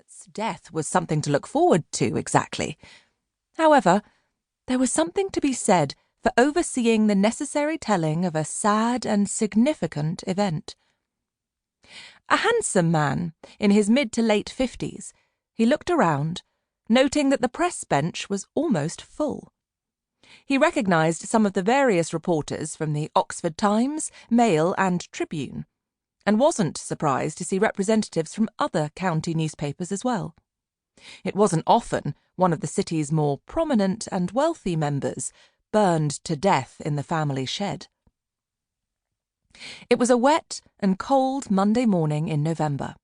Clement's death was something to look forward to, exactly. However, there was something to be said for overseeing the necessary telling of a sad and significant event. A handsome man, in his mid to late 50s, he looked around, noting that the press bench was almost full. He recognised some of the various reporters from the Oxford Times, Mail and Tribune, and wasn't surprised to see representatives from other county newspapers as well. It wasn't often one of the city's more prominent and wealthy members burned to death in the family shed. It was a wet and cold Monday morning in November,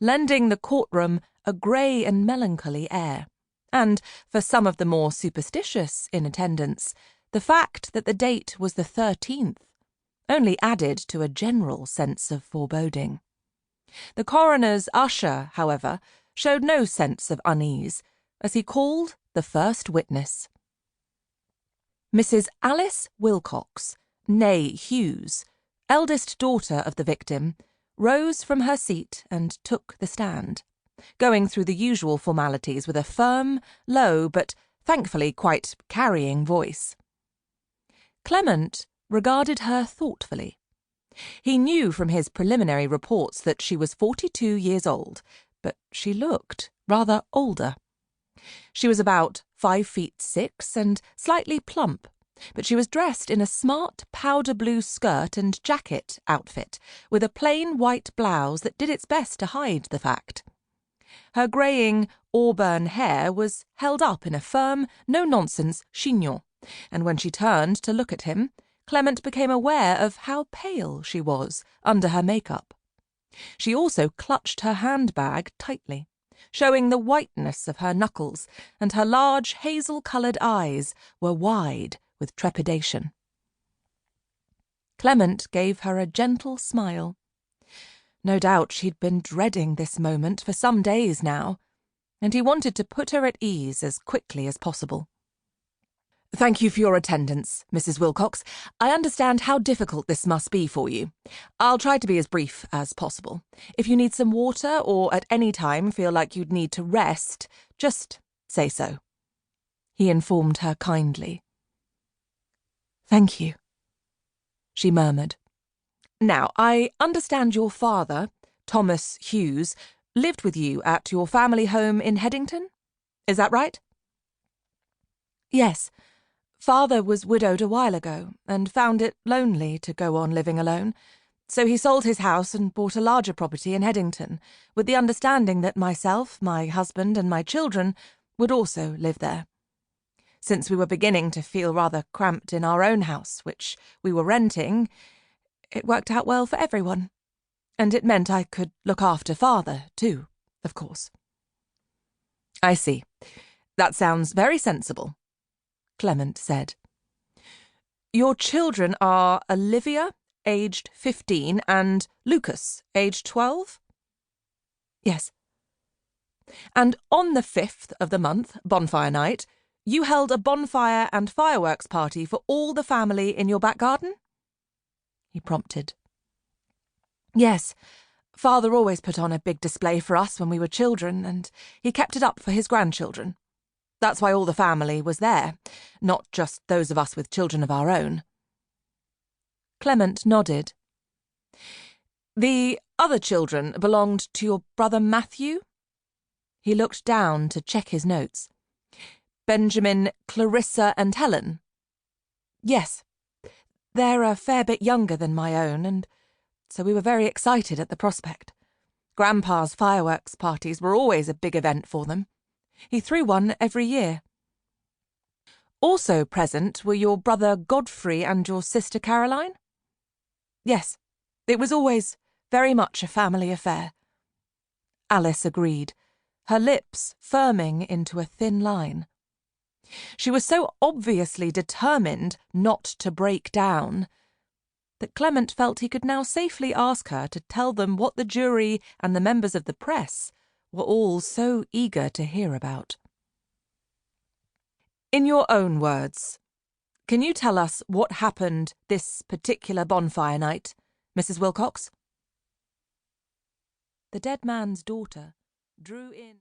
lending the courtroom a grey and melancholy air, and, for some of the more superstitious in attendance, the fact that the date was the 13th only added to a general sense of foreboding. The coroner's usher, however, showed no sense of unease as he called the first witness. Mrs. Alice Wilcox, née Hughes, eldest daughter of the victim, rose from her seat and took the stand, going through the usual formalities with a firm, low, but thankfully quite carrying voice. Clement regarded her thoughtfully. He knew from his preliminary reports that she was 42 years old, but she looked rather older. She was about 5'6" and slightly plump, but she was dressed in a smart powder blue skirt and jacket outfit, with a plain white blouse that did its best to hide the fact. Her greying auburn hair was held up in a firm, no-nonsense chignon, and when she turned to look at him, Clement became aware of how pale she was under her makeup. She also clutched her handbag tightly, showing the whiteness of her knuckles, and her large hazel-coloured eyes were wide with trepidation. Clement gave her a gentle smile. No doubt she'd been dreading this moment for some days now, and he wanted to put her at ease as quickly as possible. "Thank you for your attendance, Mrs. Wilcox. I understand how difficult this must be for you. I'll try to be as brief as possible. If you need some water or at any time feel like you'd need to rest, just say so," he informed her kindly. "Thank you," she murmured. "Now, I understand your father, Thomas Hughes, lived with you at your family home in Headington? Is that right?" "Yes. Father was widowed a while ago and found it lonely to go on living alone, so he sold his house and bought a larger property in Headington, with the understanding that myself, my husband and my children would also live there. Since we were beginning to feel rather cramped in our own house, which we were renting, it worked out well for everyone, and it meant I could look after Father, too, of course." "I see. That sounds very sensible," Clement said. "Your children are Olivia, aged 15, and Lucas, aged 12? "Yes." "And on the 5th of the month, bonfire night, you held a bonfire and fireworks party for all the family in your back garden?" he prompted. "Yes. Father always put on a big display for us when we were children, and he kept it up for his grandchildren. That's why all the family was there, not just those of us with children of our own." Clement nodded. "The other children belonged to your brother Matthew?" He looked down to check his notes. "Benjamin, Clarissa and Helen?" "Yes. They're a fair bit younger than my own, and so we were very excited at the prospect. Grandpa's fireworks parties were always a big event for them. He threw one every year." "Also present were your brother Godfrey and your sister Caroline?" "Yes. It was always very much a family affair." Alice agreed, her lips firming into a thin line. She was so obviously determined not to break down that Clement felt he could now safely ask her to tell them what the jury and the members of the press were all so eager to hear about. "In your own words, can you tell us what happened this particular bonfire night, Mrs. Wilcox?" The dead man's daughter drew in